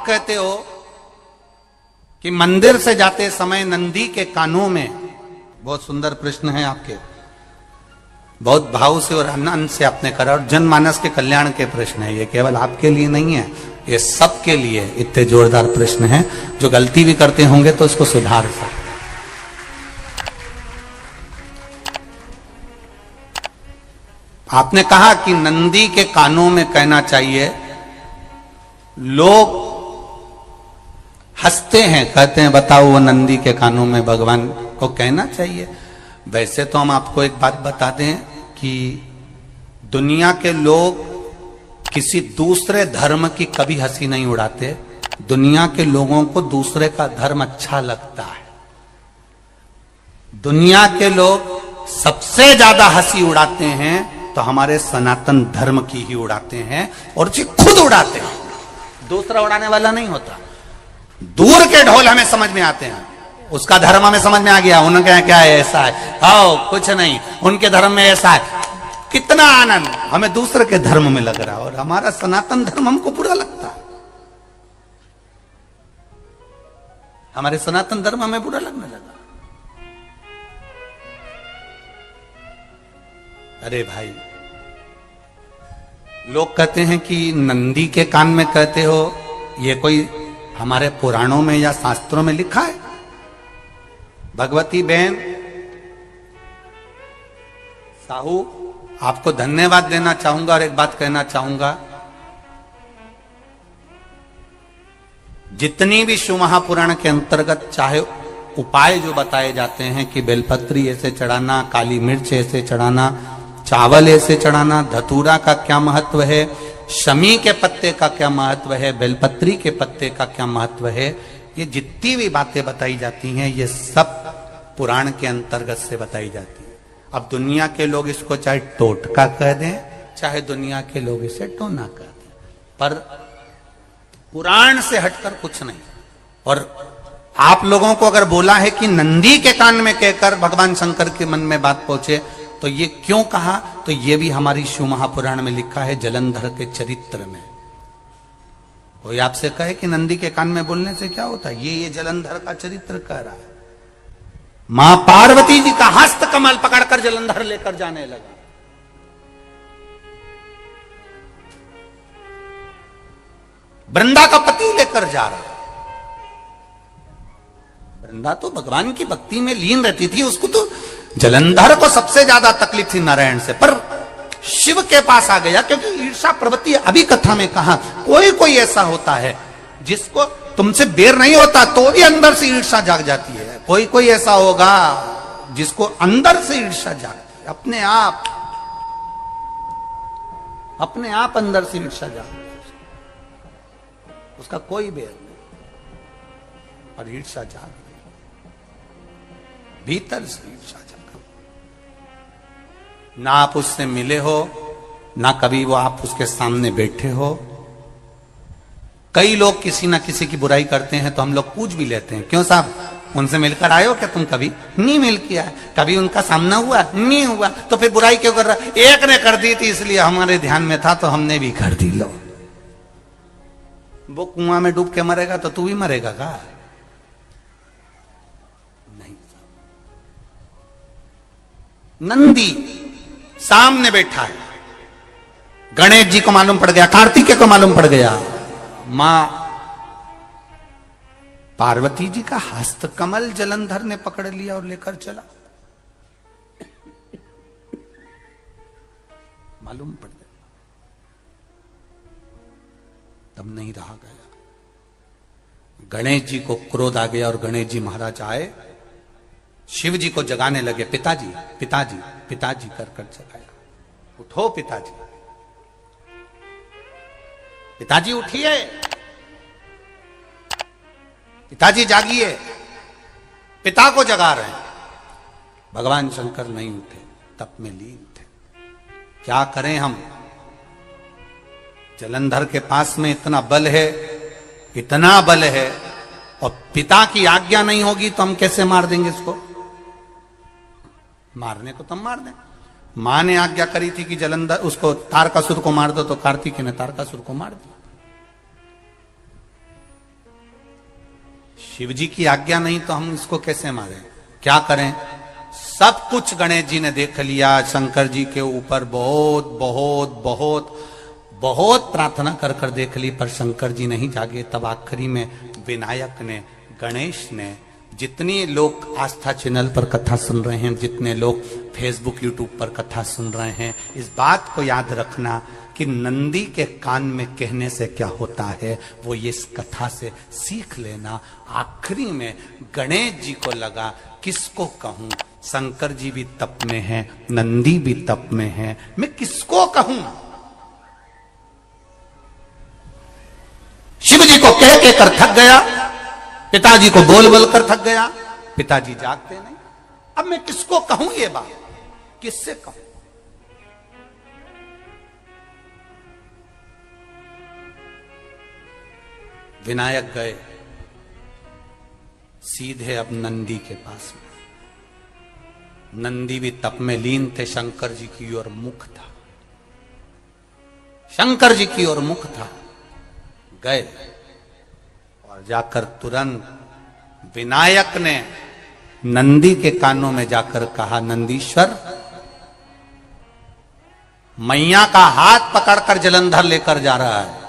आप कहते हो कि मंदिर से जाते समय नंदी के कानों में, बहुत सुंदर प्रश्न है आपके, बहुत भाव से और आनंद से आपने करा, और जनमानस के कल्याण के प्रश्न है ये, केवल आपके लिए नहीं है, ये सबके लिए इतने जोरदार प्रश्न है। जो गलती भी करते होंगे तो इसको सुधार सकते। आपने कहा कि नंदी के कानों में कहना चाहिए, लोग हंसते हैं, कहते हैं बताओ वो नंदी के कानों में भगवान को कहना चाहिए। वैसे तो हम आपको एक बात बता दें कि दुनिया के लोग किसी दूसरे धर्म की कभी हंसी नहीं उड़ाते। दुनिया के लोगों को दूसरे का धर्म अच्छा लगता है। दुनिया के लोग सबसे ज्यादा हंसी उड़ाते हैं तो हमारे सनातन धर्म की ही उड़ाते हैं, और जी खुद उड़ाते हैं, दूसरा उड़ाने वाला नहीं होता। दूर के ढोल हमें समझ में आते हैं, उसका धर्म हमें समझ में आ गया, उनके क्या है, ऐसा है, आओ कुछ नहीं, उनके धर्म में ऐसा है, कितना आनंद हमें दूसरे के धर्म में लग रहा है, और हमारा सनातन धर्म हमको बुरा लगता है। हमारे सनातन धर्म हमें बुरा लगने लगा। अरे भाई, लोग कहते हैं कि नंदी के कान में कहते हो, ये कोई हमारे पुराणों में या शास्त्रों में लिखा है? भगवती बहन साहू, आपको धन्यवाद देना चाहूंगा और एक बात कहना चाहूंगा, जितनी भी शिव महापुराण के अंतर्गत चाहे उपाय जो बताए जाते हैं कि बेलपत्री ऐसे चढ़ाना, काली मिर्च ऐसे चढ़ाना, चावल ऐसे चढ़ाना, धतूरा का क्या महत्व है, शमी के पत्ते का क्या महत्व है, बेलपत्री के पत्ते का क्या महत्व है, ये जितनी भी बातें बताई जाती हैं ये सब पुराण के अंतर्गत से बताई जाती है। अब दुनिया के लोग इसको चाहे टोटका कह दें, चाहे दुनिया के लोग इसे टोना कह दें, पर पुराण से हटकर कुछ नहीं। और आप लोगों को अगर बोला है कि नंदी के कान में कहकर भगवान शंकर के मन में बात पहुंचे, तो ये क्यों कहा, तो ये भी हमारी शिव महापुराण में लिखा है, जलंधर के चरित्र में। कोई आपसे कहे कि नंदी के कान में बोलने से क्या होता है, ये जलंधर का चरित्र कह रहा है। मां पार्वती जी का हस्त कमल पकड़कर जलंधर लेकर जाने लगा। वृंदा का पति लेकर जा रहा। वृंदा तो भगवान की भक्ति में लीन रहती थी, उसको तो जलंधर को सबसे ज्यादा तकलीफ थी नारायण से, पर शिव के पास आ गया, क्योंकि ईर्षा प्रवृत्ति, अभी कथा में कहा, कोई कोई ऐसा होता है जिसको तुमसे बेर नहीं होता तो भी अंदर से ईर्षा जाग जाती है। कोई कोई ऐसा होगा जिसको अंदर से ईर्षा जागती है, अपने आप अंदर से ईर्षा जागती है, उसका कोई बेर नहीं, और ईर्षा जाग गई, भीतर से ईर्षा जाग। ना आप उससे मिले हो, ना कभी वो आप उसके सामने बैठे हो। कई लोग किसी ना किसी की बुराई करते हैं तो हम लोग पूछ भी लेते हैं, क्यों साहब उनसे मिलकर आए हो क्या तुम? कभी नहीं मिल किया, कभी उनका सामना हुआ नहीं हुआ, तो फिर बुराई क्यों कर रहा? एक ने कर दी थी इसलिए हमारे ध्यान में था तो हमने भी कर दी। लो, वो कुआं में डूब के मरेगा तो तू भी मरेगा का? नहीं। नंदी सामने बैठा है, गणेश जी को मालूम पड़ गया, कार्तिकेय को मालूम पड़ गया, मां पार्वती जी का हस्त कमल जलंधर ने पकड़ लिया और लेकर चला। मालूम पड़ गया, तब नहीं रहा गया। गणेश जी को क्रोध आ गया और गणेश जी महाराज आए, शिव जी को जगाने लगे, पिताजी पिताजी पिताजी कर कर जगाया, उठो पिताजी, पिताजी उठिए, पिताजी जागिए, पिता को जगा रहे हैं। भगवान शंकर नहीं उठे, तप में लीन थे। क्या करें हम? जलंधर के पास में इतना बल है, इतना बल है, और पिता की आज्ञा नहीं होगी तो हम कैसे मार देंगे इसको? मारने को तो हम मार दें। मां ने आज्ञा करी थी कि जलंधर उसको तारकासुर को मार दो, तो कार्तिकेय ने तारकासुर को मार दिया। शिव जी की आज्ञा नहीं तो हम इसको कैसे मारें? क्या करें? सब कुछ गणेश जी ने देख लिया, शंकर जी के ऊपर बहुत बहुत बहुत बहुत प्रार्थना कर कर देख ली, पर शंकर जी नहीं जागे। तब आखिरी में विनायक ने, गणेश ने, जितने लोग आस्था चैनल पर कथा सुन रहे हैं, जितने लोग फेसबुक यूट्यूब पर कथा सुन रहे हैं, इस बात को याद रखना कि नंदी के कान में कहने से क्या होता है वो ये इस कथा से सीख लेना। आखिरी में गणेश जी को लगा किसको कहूं, शंकर जी भी तप में हैं, नंदी भी तप में हैं, मैं किसको कहूं? शिव जी को कह के कर थक गया, पिताजी को बोल बोल कर थक गया, पिताजी जागते नहीं। अब मैं किसको कहूं ये बात, किससे कहूं? विनायक गए सीधे अब नंदी के पास में। नंदी भी तप में लीन थे, शंकर जी की ओर मुख था, शंकर जी की ओर मुख था। गए और जाकर तुरंत विनायक ने नंदी के कानों में जाकर कहा, नंदीश्वर, मैया का हाथ पकड़कर जलंधर लेकर जा रहा है,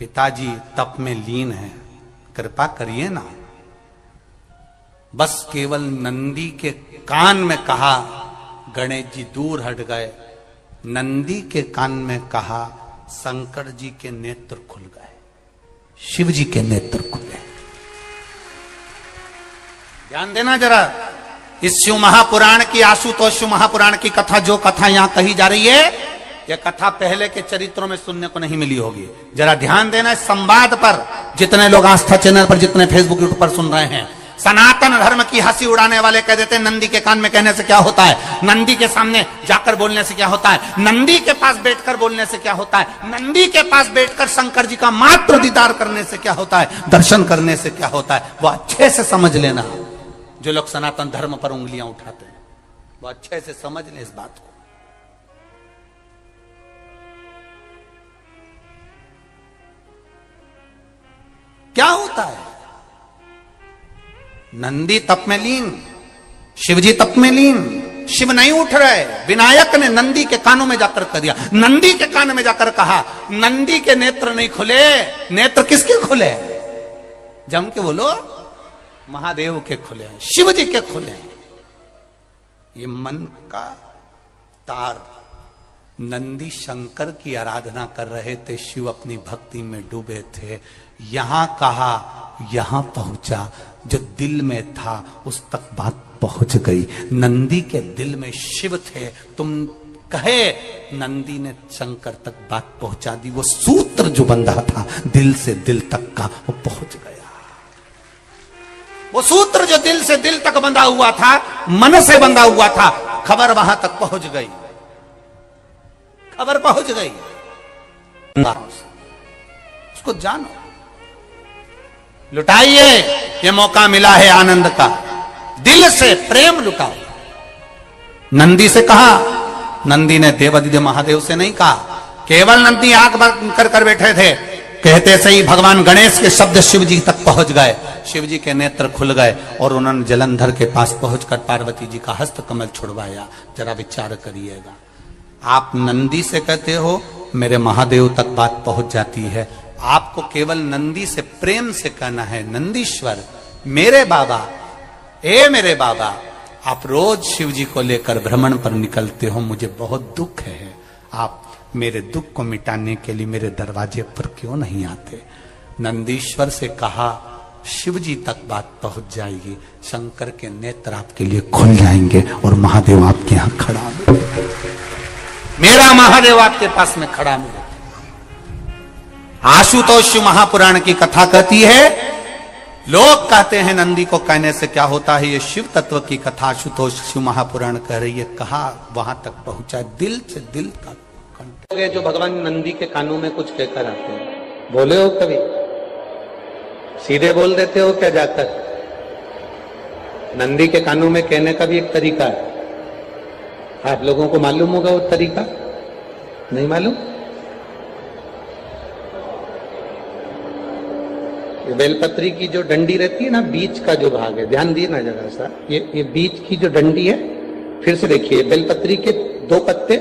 पिताजी तप में लीन है, कृपा करिए ना। बस केवल नंदी के कान में कहा, गणेश जी दूर हट गए। नंदी के कान में कहा, शंकर जी के नेत्र खुल गए, शिव जी के नेत्र खुले। ध्यान देना जरा, इस शिव महापुराण की, आशुतोष शिव महापुराण की कथा, जो कथा यहां कही जा रही है, यह कथा पहले के चरित्रों में सुनने को नहीं मिली होगी। जरा ध्यान देना इस संवाद पर, जितने लोग आस्था चैनल पर, जितने फेसबुक यूट्यूब पर सुन रहे हैं। सनातन धर्म की हंसी उड़ाने वाले कह देते हैं नंदी के कान में कहने से क्या होता है, नंदी के सामने जाकर बोलने से क्या होता है, नंदी के पास बैठकर बोलने से क्या होता है, नंदी के पास बैठकर शंकर जी का मात्र दीदार करने से क्या होता है, दर्शन करने से क्या होता है, वो अच्छे से समझ लेना। जो लोग सनातन धर्म पर उंगलियां उठाते हैं वो अच्छे से समझ लें इस बात को। क्या होता है? नंदी तप में लीन, शिवजी तप में लीन, शिव नहीं उठ रहे। विनायक ने नंदी के कानों में जाकर कह दिया, नंदी के कान में जाकर कहा, नंदी के नेत्र नहीं खुले। नेत्र किसके खुले? जम के बोलो, महादेव के खुले, शिव जी के खुले। ये मन का तार। नंदी शंकर की आराधना कर रहे थे, शिव अपनी भक्ति में डूबे थे। यहां कहा, यहां पहुंचा, जो दिल में था उस तक बात पहुंच गई। नंदी के दिल में शिव थे, तुम कहे, नंदी ने शंकर तक बात पहुंचा दी। वो सूत्र जो बंधा था दिल से दिल तक का, वो पहुंच गया। वो सूत्र जो दिल से दिल तक बंधा हुआ था, मन से बंधा हुआ था, खबर वहां तक पहुंच गई, खबर पहुंच गई। उसको जानो, लुटाइए, ये मौका मिला है आनंद का, दिल से प्रेम लुटाओ। नंदी से कहा, नंदी ने देवादिदेव महादेव से नहीं कहा, केवल नंदी आंख बंद कर बैठे थे। कहते से ही भगवान गणेश के शब्द शिव जी तक पहुंच गए, शिव जी के नेत्र खुल गए और उन्होंने जलंधर के पास पहुंचकर पार्वती जी का हस्त कमल छुड़वाया। जरा विचार करिएगा, आप नंदी से कहते हो मेरे महादेव तक बात पहुंच जाती है। आपको केवल नंदी से प्रेम से कहना है, नंदीश्वर मेरे बाबा, ए मेरे बाबा, आप रोज शिव जी को लेकर भ्रमण पर निकलते हो, मुझे बहुत दुख है, आप मेरे दुख को मिटाने के लिए मेरे दरवाजे पर क्यों नहीं आते? नंदीश्वर से कहा, शिव जी तक बात पहुंच जाएगी, शंकर के नेत्र आपके लिए खुल जाएंगे और महादेव आपके यहां खड़ा मिलेगा। मेरा महादेव आपके पास में खड़ा मिलेगा। आशुतोष महापुराण की कथा कहती है, लोग कहते हैं नंदी को कहने से क्या होता है, ये शिव तत्व की कथा आशुतोष शिव महापुराण कह रही है। कहा वहां तक पहुंचा, दिल से दिल तक। जो भगवान नंदी के कानों में कुछ कहकर आते हैं, बोले हो कभी? सीधे बोल देते हो क्या जाकर? नंदी के कानों में कहने का भी एक तरीका है। आप लोगों को मालूम होगा वो तरीका? नहीं मालूम? बेलपत्री की जो डंडी रहती है ना, बीच का जो भाग है, ध्यान दिए ना जरा सा, ये बीच की जो डंडी है, फिर से देखिए, बेलपत्री के 2 पत्ते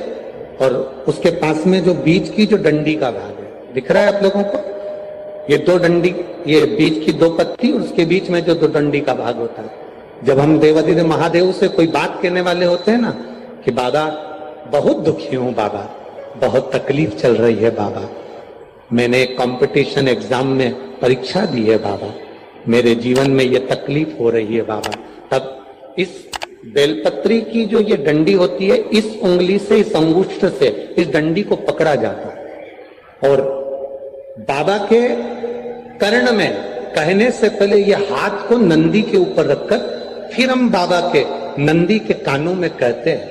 और उसके पास में जो बीच की जो डंडी का भाग है, दिख रहा है आप लोगों को? ये 2 डंडी, ये बीच की 2 पत्ती और उसके बीच में जो 2 डंडी का भाग होता है। जब हम देवाधिदेव महादेव से कोई बात कहने वाले होते हैं ना कि बाबा बहुत दुखी हूं, बाबा बहुत तकलीफ चल रही है, बाबा मैंने एक कंपटीशन एग्जाम में परीक्षा दी है, बाबा मेरे जीवन में ये तकलीफ हो रही है, बाबा, तब इस बेलपत्री की जो ये डंडी होती है, इस उंगली से, इस अंगुष्ठ से इस डंडी को पकड़ा जाता है और बाबा के कर्ण में कहने से पहले ये हाथ को नंदी के ऊपर रखकर फिर हम बाबा के नंदी के कानों में कहते हैं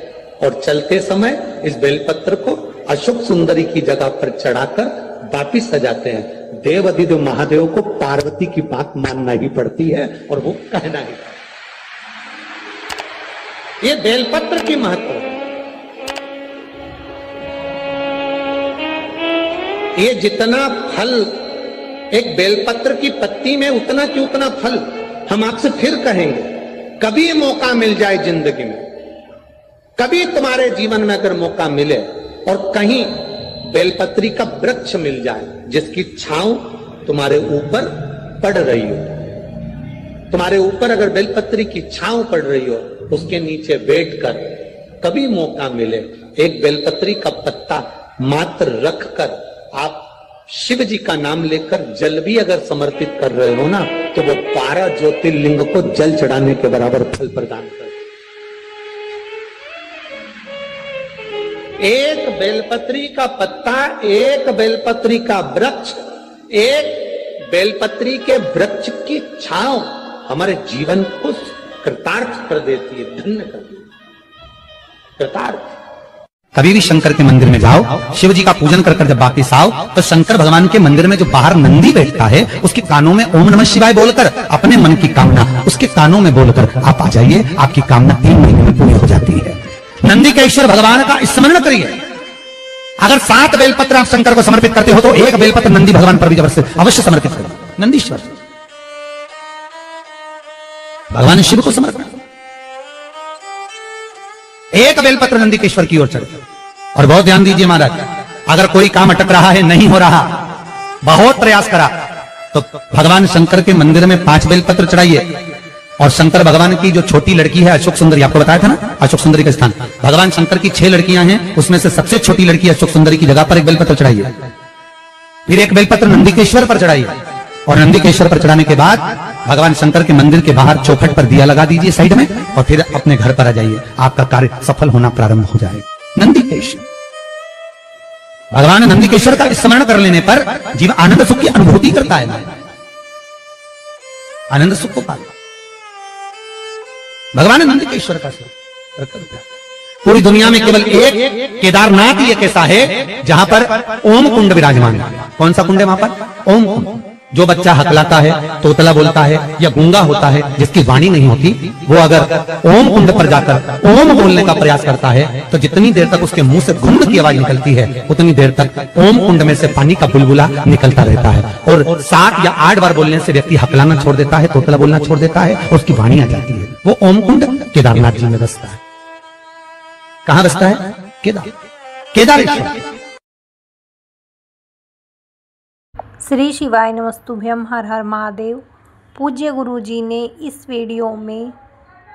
और चलते समय इस बेलपत्र को अशोक सुंदरी की जगह पर चढ़ाकर वापिस सजाते हैं। देव अधिदेव महादेव को पार्वती की बात मानना ही पड़ती है और वो कहना ही पड़ता है। ये बेलपत्र की महत्व है। ये जितना फल एक बेलपत्र की पत्ती में, उतना की उतना फल। हम आपसे फिर कहेंगे, कभी मौका मिल जाए जिंदगी में, कभी तुम्हारे जीवन में अगर मौका मिले और कहीं बेलपत्री का वृक्ष मिल जाए जिसकी छांव तुम्हारे ऊपर पड़ रही हो, तुम्हारे ऊपर अगर बेलपत्री की छांव पड़ रही हो, उसके नीचे बैठकर कभी मौका मिले, एक बेलपत्री का पत्ता मात्र रखकर आप शिव जी का नाम लेकर जल भी अगर समर्पित कर रहे हो ना, तो वो 12 ज्योतिर्लिंग को जल चढ़ाने के बराबर फल प्रदान कर। एक बेलपत्री का पत्ता, एक बेलपत्री का वृक्ष, एक बेलपत्री के वृक्ष की छांव हमारे जीवन को कृतार्थ कर देती है, धन्य कर देती है, कृतार्थ। कभी भी शंकर के मंदिर में जाओ, शिव जी का पूजन कर जब वापिस आओ, तो शंकर भगवान के मंदिर में जो बाहर नंदी बैठता है, उसके कानों में ओम नमः शिवाय बोलकर अपने मन की कामना उसके कानों में बोलकर आप आ जाइए, आपकी कामना 3 महीने में पूरी हो जाती है। नंदी के ईश्वर भगवान का स्मरण करिए। अगर 7 बेलपत्र आप शंकर को समर्पित करते हो तो 1 बेलपत्र नंदी भगवान पर भी अवश्य समर्पित करो। नंदीश्वर भगवान शिव को समर्पण, 1 बेलपत्र नंदीकेश्वर की ओर चढ़े। और बहुत ध्यान दीजिए महाराज, अगर कोई काम अटक रहा है, नहीं हो रहा, बहुत प्रयास करा, तो भगवान शंकर के मंदिर में 5 बेलपत्र चढ़ाइए। और शंकर भगवान की जो छोटी लड़की है अशोक सुंदरी, आपको बताया था ना अशोक सुंदरी का स्थान, भगवान शंकर की 6 लड़कियां हैं, उसमें से सबसे छोटी लड़की अशोक सुंदरी की जगह पर 1 बेलपत्र चढ़ाइए। फिर 1 बेलपत्र नंदीकेश्वर पर चढ़ाइए और नंदीकेश्वर पर चढ़ाने के बाद भगवान शंकर के मंदिर के बाहर चौखट पर दिया लगा दीजिए साइड में, और फिर अपने घर पर आ जाइए, आपका कार्य सफल होना प्रारंभ हो जाएगा। नंदीकेश्वर भगवान नंदीकेश्वर का स्मरण कर लेने पर जीव आनंद सुख की अनुभूति करता है, आनंद सुख को पाता। भगवान नंदीकेश्वर का पूरी दुनिया में केवल एक केदारनाथ ही एक ऐसा है जहां पर ओम कुंड विराजमान है। कौन सा कुंड है वहां पर? ओम कुंड। जो बच्चा हकलाता है, तोतला बोलता है या गूंगा होता है, जिसकी वाणी नहीं होती, वो अगर ओम कुंड पर जाकर ओम बोलने का प्रयास करता है तो जितनी देर तक उसके मुंह से घुंड की आवाज निकलती है, उतनी देर तक ओम कुंड में से पानी का बुलबुला निकलता रहता है। और 7 या 8 बार बोलने से व्यक्ति हकलाना छोड़ देता है, तोतला बोलना छोड़ देता है और उसकी वाणी आ जाती है। वो ओम कुंड केदारनाथ जी में बसता है। कहां बसता है? केदारेश्वर। श्री शिवाय नमस्तुभ्यम, हर हर महादेव। पूज्य गुरु जी ने इस वीडियो में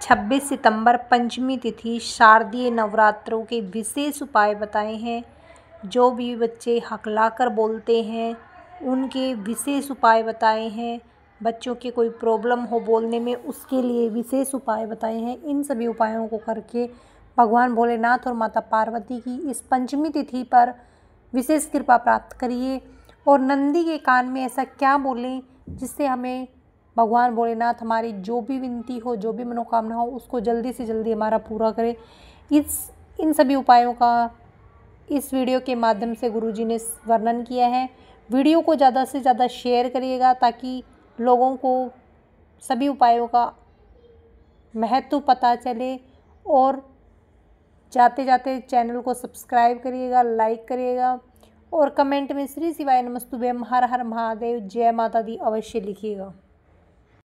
26 सितंबर पंचमी तिथि शारदीय नवरात्रों के विशेष उपाय बताए हैं। जो भी बच्चे हकलाकर बोलते हैं उनके विशेष उपाय बताए हैं। बच्चों के कोई प्रॉब्लम हो बोलने में, उसके लिए विशेष उपाय बताए हैं। इन सभी उपायों को करके भगवान भोलेनाथ और माता पार्वती की इस पंचमी तिथि पर विशेष कृपा प्राप्त करिए। और नंदी के कान में ऐसा क्या बोलें जिससे हमें भगवान भोलेनाथ हमारी जो भी विनती हो, जो भी मनोकामना हो, उसको जल्दी से जल्दी हमारा पूरा करे। इन सभी उपायों का इस वीडियो के माध्यम से गुरुजी ने वर्णन किया है। वीडियो को ज़्यादा से ज़्यादा शेयर करिएगा ताकि लोगों को सभी उपायों का महत्व पता चले। और जाते जाते चैनल को सब्सक्राइब करिएगा, लाइक करिएगा और कमेंट में श्री शिवाय नमस्तुभ्यम हर हर महादेव जय माता दी अवश्य लिखिएगा।